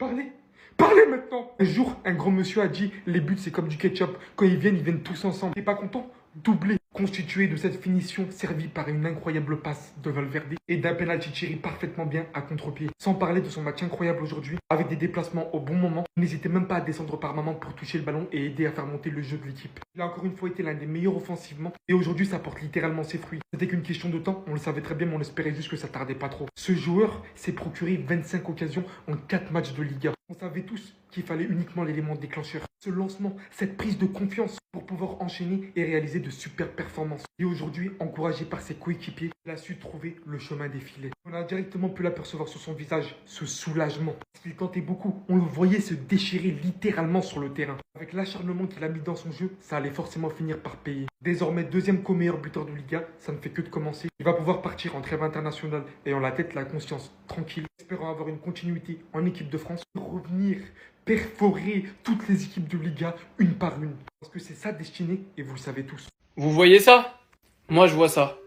Parlez. Parlez maintenant. Un jour, un grand monsieur a dit, les buts c'est comme du ketchup. Quand ils viennent tous ensemble. T'es pas content? Doublé. Constitué de cette finition servie par une incroyable passe de Valverde et d'un penalty tiré parfaitement bien à contre-pied. Sans parler de son match incroyable aujourd'hui, avec des déplacements au bon moment, il n'hésitait même pas à descendre par moment pour toucher le ballon et aider à faire monter le jeu de l'équipe. Il a encore une fois été l'un des meilleurs offensivement et aujourd'hui ça porte littéralement ses fruits. C'était qu'une question de temps, on le savait très bien mais on espérait juste que ça tardait pas trop. Ce joueur s'est procuré 25 occasions en 4 matchs de Liga. On savait tous qu'il fallait uniquement l'élément déclencheur. Ce lancement, cette prise de confiance pour pouvoir enchaîner et réaliser de super performances. Et aujourd'hui, encouragé par ses coéquipiers, il a su trouver le chemin des filets. On a directement pu l'apercevoir sur son visage, ce soulagement. Parce qu'il tentait beaucoup, on le voyait se déchirer littéralement sur le terrain. Avec l'acharnement qu'il a mis dans son jeu, ça allait forcément finir par payer. Désormais deuxième co-meilleur buteur de Liga, ça ne fait que de commencer. Il va pouvoir partir en trêve internationale ayant la tête, la conscience tranquille, espérant avoir une continuité en équipe de France, revenir perforer toutes les équipes de Liga une par une. Parce que c'est sa destinée et vous le savez tous. Vous voyez ça? Moi je vois ça.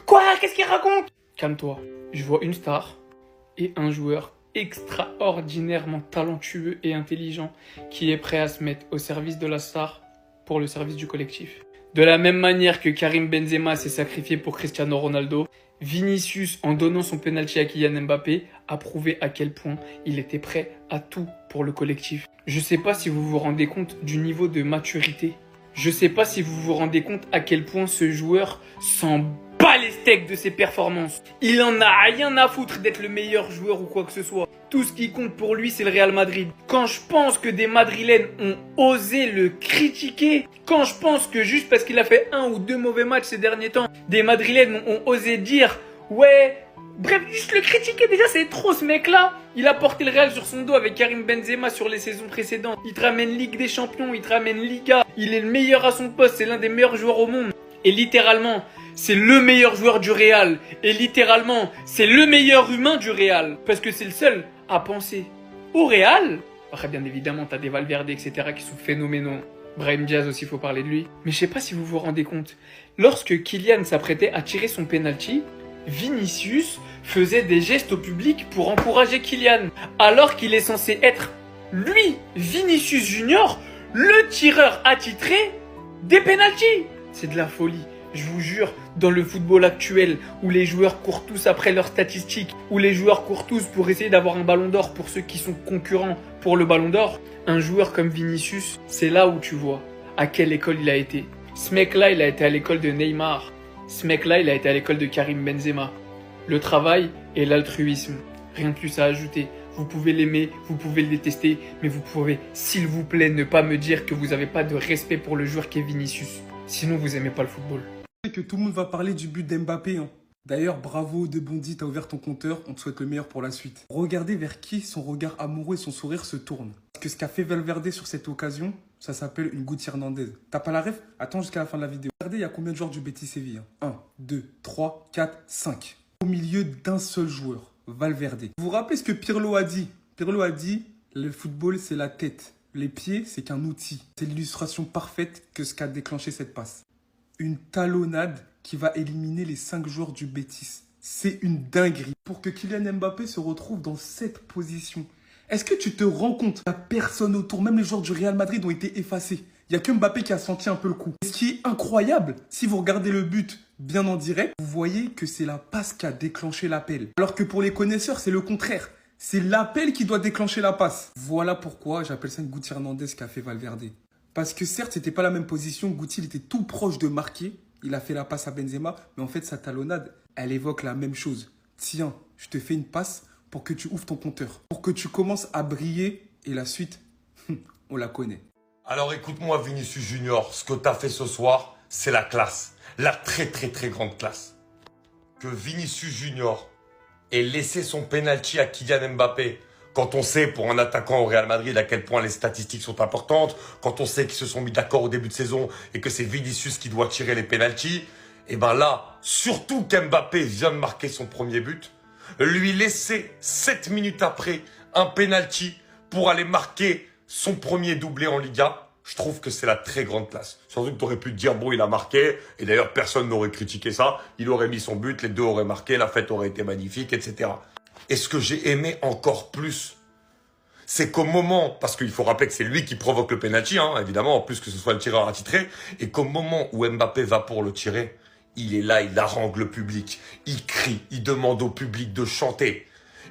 Quoi? Qu'est-ce qu'il raconte? Calme-toi. Je vois une star et un joueur extraordinairement talentueux et intelligent qui est prêt à se mettre au service de la star pour le service du collectif. De la même manière que Karim Benzema s'est sacrifié pour Cristiano Ronaldo, Vinicius, en donnant son penalty à Kylian Mbappé, a prouvé à quel point il était prêt à tout pour le collectif. Je sais pas si vous vous rendez compte du niveau de maturité. Je sais pas si vous vous rendez compte à quel point ce joueur s'en bat les steaks de ses performances. Il en a rien à foutre d'être le meilleur joueur ou quoi que ce soit. Tout ce qui compte pour lui, c'est le Real Madrid. Quand je pense que des Madrilènes ont osé le critiquer, quand je pense que juste parce qu'il a fait 1 ou 2 mauvais matchs ces derniers temps, des Madrilènes ont osé dire « Ouais, bref, juste le critiquer déjà, c'est trop ce mec-là. Il a porté le Real sur son dos avec Karim Benzema sur les saisons précédentes. Il te ramène Ligue des Champions, il te ramène Liga. Il est le meilleur à son poste, c'est l'un des meilleurs joueurs au monde. Et littéralement, c'est le meilleur joueur du Real. Et littéralement, c'est le meilleur humain du Real. Parce que c'est le seul à penser au Real. Après, bien évidemment, t'as des Valverde, etc. qui sont phénoménaux. Brahim Diaz aussi, faut parler de lui. Mais je sais pas si vous vous rendez compte. Lorsque Kylian s'apprêtait à tirer son penalty, Vinicius faisait des gestes au public pour encourager Kylian. Alors qu'il est censé être, lui, Vinicius Junior, le tireur attitré des penaltys. C'est de la folie. Je vous jure, dans le football actuel, où les joueurs courent tous après leurs statistiques, où les joueurs courent tous pour essayer d'avoir un ballon d'or pour ceux qui sont concurrents pour le ballon d'or, un joueur comme Vinicius, c'est là où tu vois à quelle école il a été. Ce mec-là, il a été à l'école de Neymar. Ce mec-là, il a été à l'école de Karim Benzema. Le travail et l'altruisme. Rien de plus à ajouter. Vous pouvez l'aimer, vous pouvez le détester, mais vous pouvez, s'il vous plaît, ne pas me dire que vous n'avez pas de respect pour le joueur qui est Vinicius. Sinon, vous aimez pas le football. Que tout le monde va parler du but d'Mbappé. D'ailleurs, bravo de Bondy, t'as ouvert ton compteur, on te souhaite le meilleur pour la suite. Regardez vers qui son regard amoureux et son sourire se tournent. Parce que ce qu'a fait Valverde sur cette occasion, ça s'appelle une Guti Hernandez. T'as pas la ref? Attends jusqu'à la fin de la vidéo. Regardez, il y a combien de joueurs du Betis Séville? 1, 2, 3, 4, 5. Au milieu d'un seul joueur, Valverde. Vous vous rappelez ce que Pirlo a dit? Pirlo a dit, le football c'est la tête. Les pieds, c'est qu'un outil. C'est l'illustration parfaite que ce qu'a déclenché cette passe. Une talonnade qui va éliminer les 5 joueurs du Betis. C'est une dinguerie. Pour que Kylian Mbappé se retrouve dans cette position. Est-ce que tu te rends compte? Il n'y a personne autour. Même les joueurs du Real Madrid ont été effacés. Il n'y a que Mbappé qui a senti un peu le coup. Ce qui est incroyable, si vous regardez le but bien en direct, vous voyez que c'est la passe qui a déclenché l'appel. Alors que pour les connaisseurs, c'est le contraire. C'est l'appel qui doit déclencher la passe. Voilà pourquoi j'appelle ça une Guti Hernandez qui a fait Valverde. Parce que certes, c'était pas la même position. Guti, il était tout proche de marquer. Il a fait la passe à Benzema. Mais en fait, sa talonnade, elle évoque la même chose. Tiens, je te fais une passe pour que tu ouvres ton compteur. Pour que tu commences à briller. Et la suite, on la connaît. Alors écoute-moi Vinicius Junior, ce que tu as fait ce soir, c'est la classe. La très très très grande classe. Que Vinicius Junior ait laissé son penalty à Kylian Mbappé. Quand on sait, pour un attaquant au Real Madrid, à quel point les statistiques sont importantes, quand on sait qu'ils se sont mis d'accord au début de saison et que c'est Vinicius qui doit tirer les pénaltys, et ben là, surtout qu'Mbappé vient de marquer son premier but, lui laisser 7 minutes après un penalty pour aller marquer son premier doublé en Liga, je trouve que c'est la très grande classe. Surtout que tu aurais pu te dire, bon, il a marqué, et d'ailleurs personne n'aurait critiqué ça, il aurait mis son but, les deux auraient marqué, la fête aurait été magnifique, etc. Et ce que j'ai aimé encore plus, c'est qu'au moment, parce qu'il faut rappeler que c'est lui qui provoque le penalty, hein, évidemment, en plus que ce soit le tireur attitré, et qu'au moment où Mbappé va pour le tirer, il est là, il harangue le public, il crie, il demande au public de chanter.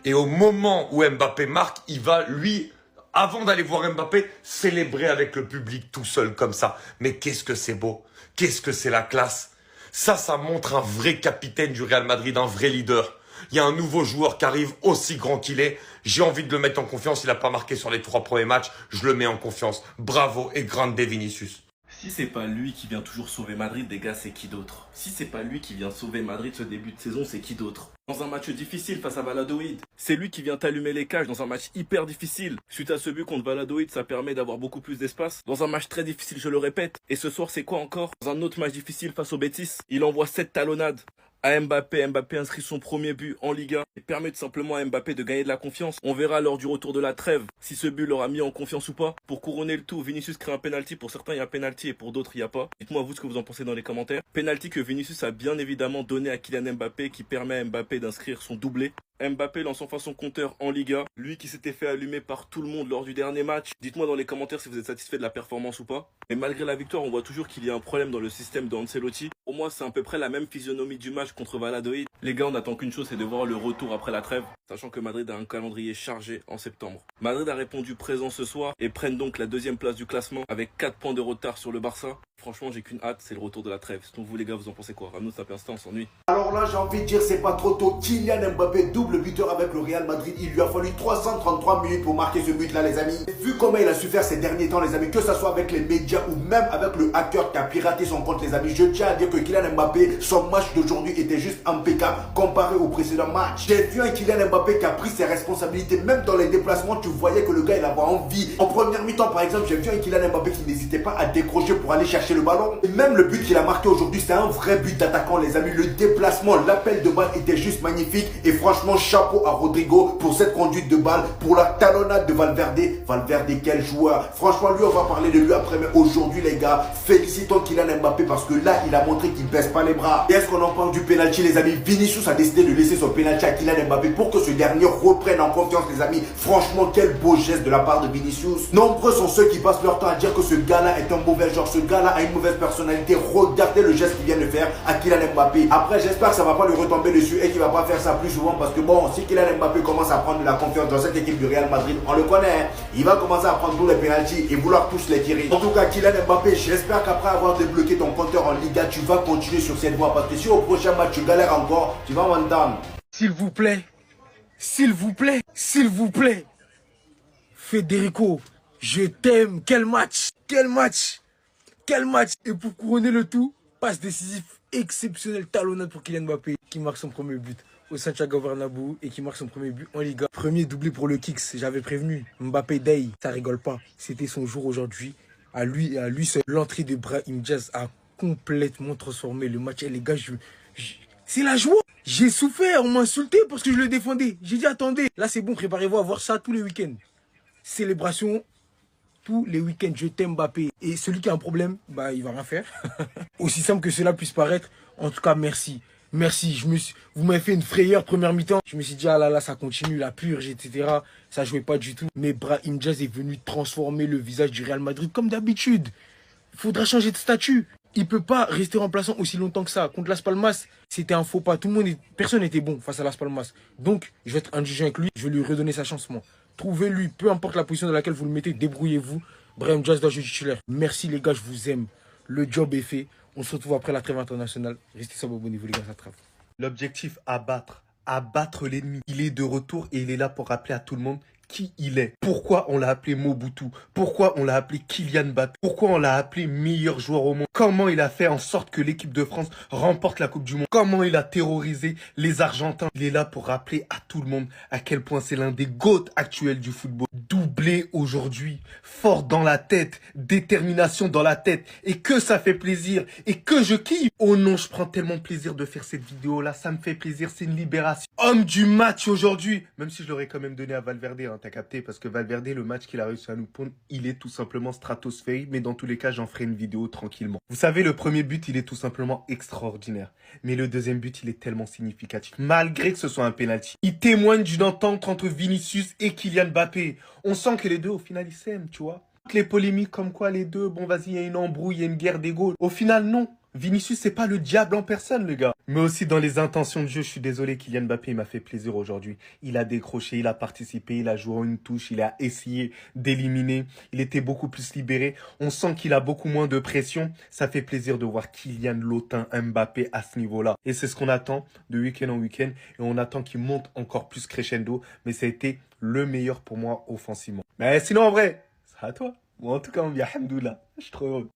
Et au moment où Mbappé marque, il va, lui, avant d'aller voir Mbappé, célébrer avec le public tout seul comme ça. Mais qu'est-ce que c'est beau, qu'est-ce que c'est la classe. Ça montre un vrai capitaine du Real Madrid, un vrai leader. Il y a un nouveau joueur qui arrive aussi grand qu'il est. J'ai envie de le mettre en confiance. Il n'a pas marqué sur les 3 premiers matchs. Je le mets en confiance. Bravo et grande Vinicius. Si c'est pas lui qui vient toujours sauver Madrid, les gars, c'est qui d'autre? Si c'est pas lui qui vient sauver Madrid ce début de saison, c'est qui d'autre? Dans un match difficile face à Valladolid, c'est lui qui vient t'allumer les cages dans un match hyper difficile. Suite à ce but contre Valladolid, ça permet d'avoir beaucoup plus d'espace. Dans un match très difficile, je le répète. Et ce soir, c'est quoi encore? Dans un autre match difficile face au Betis, il envoie 7 talonnades à Mbappé. Mbappé inscrit son premier but en Liga et permet tout simplement à Mbappé de gagner de la confiance. On verra lors du retour de la trêve si ce but l'aura mis en confiance ou pas. Pour couronner le tout, Vinicius crée un penalty. Pour certains, il y a un penalty et pour d'autres, il n'y a pas. Dites-moi vous ce que vous en pensez dans les commentaires. Penalty que Vinicius a bien évidemment donné à Kylian Mbappé qui permet à Mbappé d'inscrire son doublé. Mbappé lance enfin son compteur en Liga, lui qui s'était fait allumer par tout le monde lors du dernier match. Dites-moi dans les commentaires si vous êtes satisfait de la performance ou pas. Mais malgré la victoire, on voit toujours qu'il y a un problème dans le système d'Ancelotti. Pour moi, c'est à peu près la même physionomie du match contre Valladolid. Les gars, on n'attend qu'une chose, c'est de voir le retour après la trêve, sachant que Madrid a un calendrier chargé en septembre. Madrid a répondu présent ce soir et prennent donc la 2e place du classement avec 4 points de retard sur le Barça. Franchement, j'ai qu'une hâte, c'est le retour de la trêve. Donc vous les gars, vous en pensez quoi? Ramenez taper instant, on s'ennuie. Alors là, j'ai envie de dire, c'est pas trop tôt. Kylian Mbappé, double buteur avec le Real Madrid. Il lui a fallu 333 minutes pour marquer ce but-là, les amis. Vu comment il a su faire ces derniers temps, les amis, que ce soit avec les médias ou même avec le hacker qui a piraté son compte, les amis, je tiens à dire que Kylian Mbappé, son match d'aujourd'hui était juste impeccable comparé au précédent match. J'ai vu un Kylian Mbappé qui a pris ses responsabilités, même dans les déplacements, tu voyais que le gars, il avait envie. En première mi-temps, par exemple, j'ai vu un Kylian Mbappé qui n'hésitait pas à décrocher pour aller chercher le ballon. Et même le but qu'il a marqué aujourd'hui, c'est un vrai but d'attaquant, les amis. Le déplacement, l'appel de balle était juste magnifique. Et franchement, chapeau à Rodrigo pour cette conduite de balle, pour la talonnade de Valverde. Valverde, quel joueur. Franchement, lui, on va parler de lui après. Mais aujourd'hui, les gars, félicitons Kylian Mbappé parce que là, il a montré qu'il ne baisse pas les bras. Et est-ce qu'on en parle du penalty, les amis? Vinicius a décidé de laisser son penalty à Kylian Mbappé pour que ce dernier reprenne en confiance, les amis. Franchement, quel beau geste de la part de Vinicius. Nombreux sont ceux qui passent leur temps à dire que ce gars-là est un mauvais genre. Ce gars-là a une mauvaise personnalité. Regardez le geste qu'il vient de faire à Kylian Mbappé. Après, j'espère que ça va pas lui retomber dessus et qu'il va pas faire ça plus souvent parce que bon, si Kylian Mbappé commence à prendre de la confiance dans cette équipe du Real Madrid, on le connaît, hein, il va commencer à prendre tous les pénaltys et vouloir tous les tirer. En tout cas, Kylian Mbappé, j'espère qu'après avoir débloqué ton compteur en Liga, tu vas continuer sur cette voie parce que si au prochain match tu galères encore, tu vas m'entendre. S'il vous plaît, s'il vous plaît, s'il vous plaît. Federico, je t'aime. Quel match, quel match, quel match. Et pour couronner le tout, passe décisif exceptionnel, talonnade pour Kylian Mbappé qui marque son premier but au Santiago Bernabéu et qui marque son premier but en Liga. Premier doublé pour le Kicks, j'avais prévenu. Mbappé Day, ça rigole pas. C'était son jour aujourd'hui. À lui seul. L'entrée de Brahim Diaz a complètement transformé le match. Et les gars, c'est la joie. J'ai souffert, on m'a insulté parce que je le défendais. J'ai dit attendez, là c'est bon, préparez-vous à voir ça tous les week-ends. Célébration tous les week-ends, je t'aime Mbappé. Et celui qui a un problème, bah il va rien faire. Aussi simple que cela puisse paraître. En tout cas, merci. Merci, vous m'avez fait une frayeur première mi-temps. Je me suis dit, ah là là, ça continue, la purge, etc. Ça jouait pas du tout. Mais Brahim Diaz est venu transformer le visage du Real Madrid comme d'habitude. Il faudra changer de statut. Il peut pas rester remplaçant aussi longtemps que ça. Contre Las Palmas, c'était un faux pas. Personne n'était bon face à Las Palmas. Donc, je vais être indulgent avec lui. Je vais lui redonner sa chance, moi. Trouvez-lui, peu importe la position dans laquelle vous le mettez, débrouillez-vous. Brahim Diaz doit jouer titulaire. Merci les gars, je vous aime. Le job est fait. On se retrouve après la trêve internationale. Restez sobre au bon niveau les gars, ça trêve. L'objectif, abattre l'ennemi. Il est de retour et il est là pour rappeler à tout le monde qui il est. Pourquoi on l'a appelé Mobutu? Pourquoi on l'a appelé Kylian Mbappé? Pourquoi on l'a appelé meilleur joueur au monde? Comment il a fait en sorte que l'équipe de France remporte la Coupe du Monde? Comment il a terrorisé les Argentins? Il est là pour rappeler à tout le monde à quel point c'est l'un des GOAT actuels du football. Doublé aujourd'hui, fort dans la tête, détermination dans la tête, et que ça fait plaisir, et que je kiffe. Oh non, je prends tellement plaisir de faire cette vidéo là, ça me fait plaisir, c'est une libération. Homme du match aujourd'hui, même si je l'aurais quand même donné à Valverde, hein, t'as capté, parce que Valverde, le match qu'il a réussi à nous pondre, il est tout simplement stratosphérique, mais dans tous les cas, j'en ferai une vidéo tranquillement. Vous savez, le premier but, il est tout simplement extraordinaire, mais le deuxième but, il est tellement significatif, malgré que ce soit un penalty. Il témoigne d'une entente entre Vinicius et Kylian Mbappé. On sent sens que les deux, au final, ils s'aiment, tu vois. Toutes les polémiques comme quoi les deux, bon, vas-y, il y a une embrouille, il y a une guerre d'ego. Au final, non. Vinicius, c'est pas le diable en personne, le gars. Mais aussi dans les intentions de jeu, je suis désolé, Kylian Mbappé, il m'a fait plaisir aujourd'hui. Il a décroché, il a participé, il a joué en une touche, il a essayé d'éliminer. Il était beaucoup plus libéré. On sent qu'il a beaucoup moins de pression. Ça fait plaisir de voir Kylian Lotin Mbappé à ce niveau-là. Et c'est ce qu'on attend de week-end en week-end. Et on attend qu'il monte encore plus crescendo. Mais ça a été le meilleur pour moi offensivement. Mais sinon, en vrai, c'est à toi. Moi, en tout cas, on dit alhamdoulilah. Je suis trop heureux.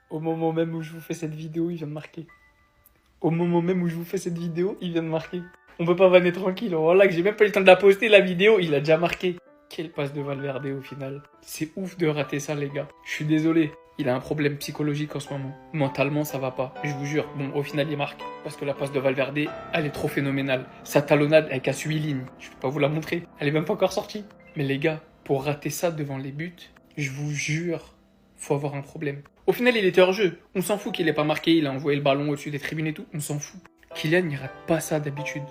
Au moment même où je vous fais cette vidéo, il vient de marquer. Au moment même où je vous fais cette vidéo, il vient de marquer. On peut pas vanner tranquille. Voilà que j'ai même pas eu le temps de la poster, la vidéo, il a déjà marqué. Quelle passe de Valverde au final. C'est ouf de rater ça, les gars. Je suis désolé. Il a un problème psychologique en ce moment. Mentalement, ça va pas. Je vous jure. Bon, au final, il marque. Parce que la passe de Valverde, elle est trop phénoménale. Sa talonnade, elle casse 8 lignes. Je peux pas vous la montrer. Elle est même pas encore sortie. Mais les gars, pour rater ça devant les buts, je vous jure, faut avoir un problème. Au final, il était hors jeu. On s'en fout qu'il ait pas marqué, il a envoyé le ballon au-dessus des tribunes et tout. On s'en fout. Kylian, il rate pas ça d'habitude.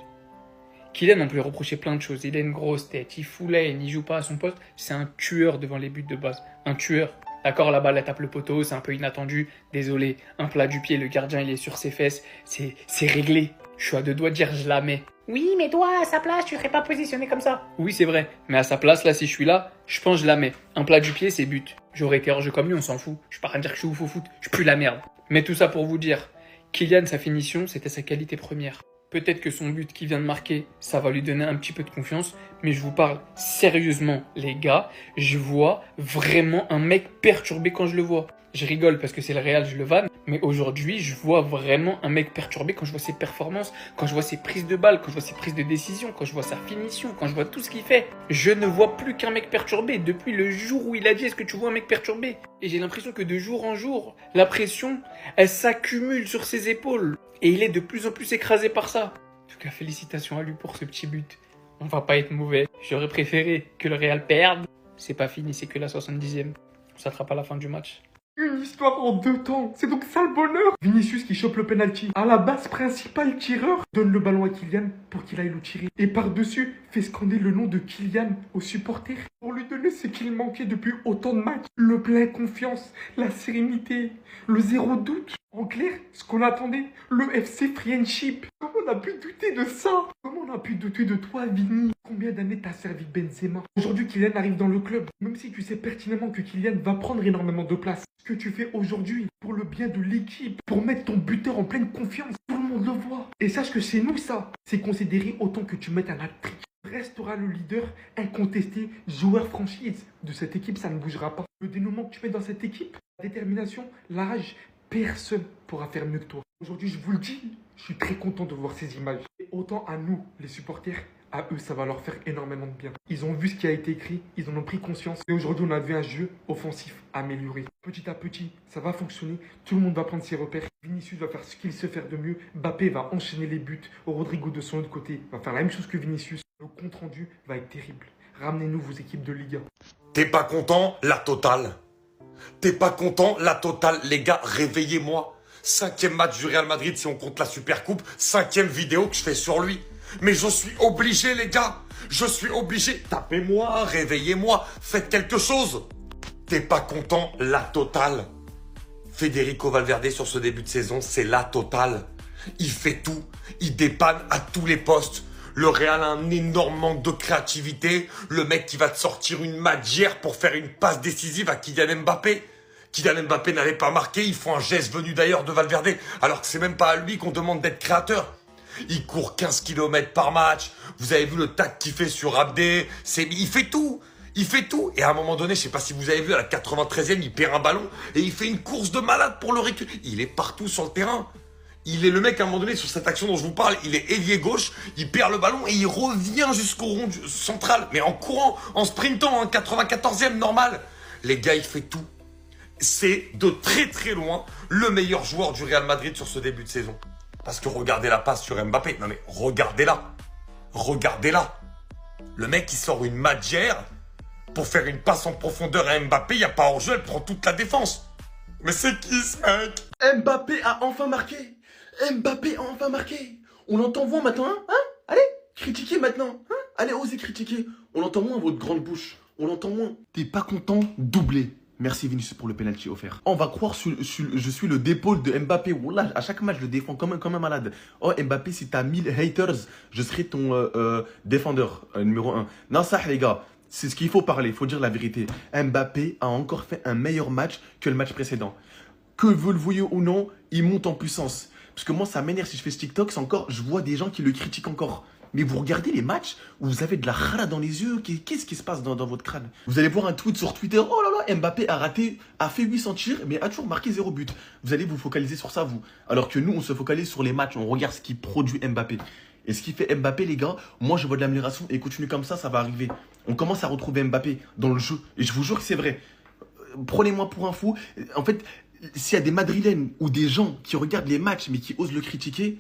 Kylian, on peut lui reprocher plein de choses. Il a une grosse tête, il fout l'aine, il joue pas à son poste. C'est un tueur devant les buts de base. Un tueur. D'accord, la balle, elle tape le poteau, c'est un peu inattendu. Désolé. Un plat du pied, le gardien, il est sur ses fesses. C'est réglé. Je suis à deux doigts de dire je la mets. Oui, mais toi, à sa place, tu serais pas positionné comme ça. Oui, c'est vrai. Mais à sa place, là, si je suis là, je pense que je la mets. Un plat du pied, c'est but. J'aurais été hors jeu comme lui, on s'en fout. Je suis pas en train de dire que je suis ouf au foot. Je pue la merde. Mais tout ça pour vous dire, Kylian, sa finition, c'était sa qualité première. Peut-être que son but qui vient de marquer, ça va lui donner un petit peu de confiance. Mais je vous parle sérieusement, les gars. Je vois vraiment un mec perturbé quand je le vois. Je rigole parce que c'est le Real, je le vanne. Mais aujourd'hui, je vois vraiment un mec perturbé quand je vois ses performances, quand je vois ses prises de balles, quand je vois ses prises de décision, quand je vois sa finition, quand je vois tout ce qu'il fait. Je ne vois plus qu'un mec perturbé depuis le jour où il a dit « Est-ce que tu vois un mec perturbé ?» Et j'ai l'impression que de jour en jour, la pression, elle s'accumule sur ses épaules. Et il est de plus en plus écrasé par ça. En tout cas, félicitations à lui pour ce petit but. On va pas être mauvais. J'aurais préféré que le Real perde. C'est pas fini, c'est que la 70e. On s'attrape à la fin du match. Une histoire en 2 temps, c'est donc ça le bonheur. Vinicius qui chope le penalty. À la base principale, tireur donne le ballon à Kylian pour qu'il aille le tirer. Et par-dessus, fait scander le nom de Kylian aux supporters. Pour lui donner ce qu'il manquait depuis autant de matchs. Le plein confiance, la sérénité, le zéro doute. En clair, ce qu'on attendait, le FC Friendship. Comment on a pu douter de ça? Comment on a pu douter de toi, Vini? Combien d'années t'as servi Benzema? Aujourd'hui, Kylian arrive dans le club. Même si tu sais pertinemment que Kylian va prendre énormément de place. Ce que tu fais aujourd'hui, pour le bien de l'équipe, pour mettre ton buteur en pleine confiance, tout le monde le voit. Et sache que c'est nous ça. C'est considéré autant que tu mettes un hat-trick. Restera le leader incontesté, joueur franchise de cette équipe, ça ne bougera pas. Le dénouement que tu mets dans cette équipe, la détermination, la rage, personne pourra faire mieux que toi. Aujourd'hui, je vous le dis, je suis très content de voir ces images. Et autant à nous, les supporters, à eux, ça va leur faire énormément de bien. Ils ont vu ce qui a été écrit, ils en ont pris conscience. Et aujourd'hui, on a vu un jeu offensif amélioré. Petit à petit, ça va fonctionner. Tout le monde va prendre ses repères. Vinicius va faire ce qu'il sait faire de mieux. Mbappé va enchaîner les buts. Rodrigo, de son autre côté, va faire la même chose que Vinicius. Le compte rendu va être terrible. Ramenez-nous vos équipes de Liga. T'es pas content? La totale. T'es pas content? La totale. Les gars, réveillez-moi. 5e match du Real Madrid si on compte la Supercoupe. 5e vidéo que je fais sur lui. Mais je suis obligé, les gars. Je suis obligé. Tapez-moi, réveillez-moi. Faites quelque chose. T'es pas content? La totale. Federico Valverde sur ce début de saison, c'est la totale. Il fait tout. Il dépanne à tous les postes. Le Real a un énorme manque de créativité. Le mec qui va te sortir une magière pour faire une passe décisive à Kylian Mbappé. Kylian Mbappé n'allait pas marquer. Il faut un geste venu d'ailleurs de Valverde. Alors que c'est même pas à lui qu'on demande d'être créateur. Il court 15 km par match. Vous avez vu le tac qu'il fait sur Abdé. Il fait tout. Il fait tout. Et à un moment donné, je sais pas si vous avez vu, à la 93e, il perd un ballon. Et il fait une course de malade pour le récupérer. Il est partout sur le terrain. Il est le mec, à un moment donné, sur cette action dont je vous parle, il est ailier gauche, il perd le ballon et il revient jusqu'au rond central. Mais en courant, en sprintant, en 94e, normal. Les gars, il fait tout. C'est de très très loin le meilleur joueur du Real Madrid sur ce début de saison. Parce que regardez la passe sur Mbappé. Non mais regardez-la. Regardez-la. Le mec, il sort une magière pour faire une passe en profondeur à Mbappé. Il n'y a pas hors-jeu, elle prend toute la défense. Mais c'est qui ce mec? Mbappé a enfin marqué. Mbappé a enfin marqué. On l'entend moins maintenant, hein? Allez, critiquez maintenant. Hein? Allez, osez critiquer. On l'entend moins, votre grande bouche. On l'entend moins. T'es pas content? Doublé. Merci Vinicius pour le penalty offert. On va croire je suis le d'épaule de Mbappé. Wallah, à chaque match, je le défends comme un malade. Oh Mbappé, si t'as 1000 haters, je serai ton défendeur numéro 1. Non, ça les gars, c'est ce qu'il faut parler, il faut dire la vérité. Mbappé a encore fait un meilleur match que le match précédent. Que vous le voyez ou non, il monte en puissance. Parce que moi, ça m'énerve si je fais ce TikTok, c'est encore, je vois des gens qui le critiquent encore. Mais vous regardez les matchs où vous avez de la khara dans les yeux, qu'est-ce qui se passe dans votre crâne? Vous allez voir un tweet sur Twitter, oh là là, Mbappé a fait 800 tirs, mais a toujours marqué 0 but. Vous allez vous focaliser sur ça, vous. Alors que nous, on se focalise sur les matchs, on regarde ce qui produit Mbappé. Et ce qui fait Mbappé, les gars, moi je vois de l'amélioration et continue comme ça va arriver. On commence à retrouver Mbappé dans le jeu. Et je vous jure que c'est vrai. Prenez-moi pour un fou. En fait, s'il y a des Madrilènes ou des gens qui regardent les matchs mais qui osent le critiquer,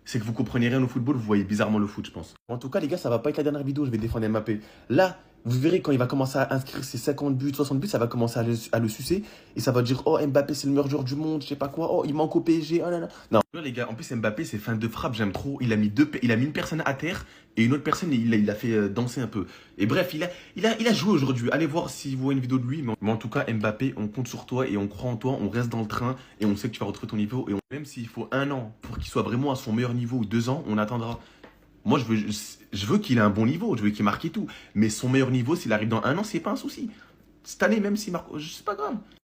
c'est que vous comprenez rien au football, vous voyez bizarrement le foot, je pense. En tout cas, les gars, ça va pas être la dernière vidéo, je vais défendre Mbappé. Là, vous verrez quand il va commencer à inscrire ses 50 buts, 60 buts, ça va commencer à le sucer. Et ça va dire, oh, Mbappé, c'est le meilleur joueur du monde, je sais pas quoi. Oh, il manque au PSG, oh là là. Non, les gars, en plus, Mbappé, c'est fin de frappe, j'aime trop. Il a mis une personne à terre et une autre personne, il l'a fait danser un peu. Et bref, il a joué aujourd'hui. Allez voir si vous voyez une vidéo de lui. Mais en tout cas, Mbappé, on compte sur toi et on croit en toi. On reste dans le train et on sait que tu vas retrouver ton niveau. Et même s'il faut 1 an pour qu'il soit vraiment à son meilleur niveau ou 2 ans, on attendra. Moi, je veux qu'il ait un bon niveau, je veux qu'il marque et tout. Mais son meilleur niveau, s'il arrive dans 1 an, c'est pas un souci. Cette année, même s'il marque, c'est pas grave.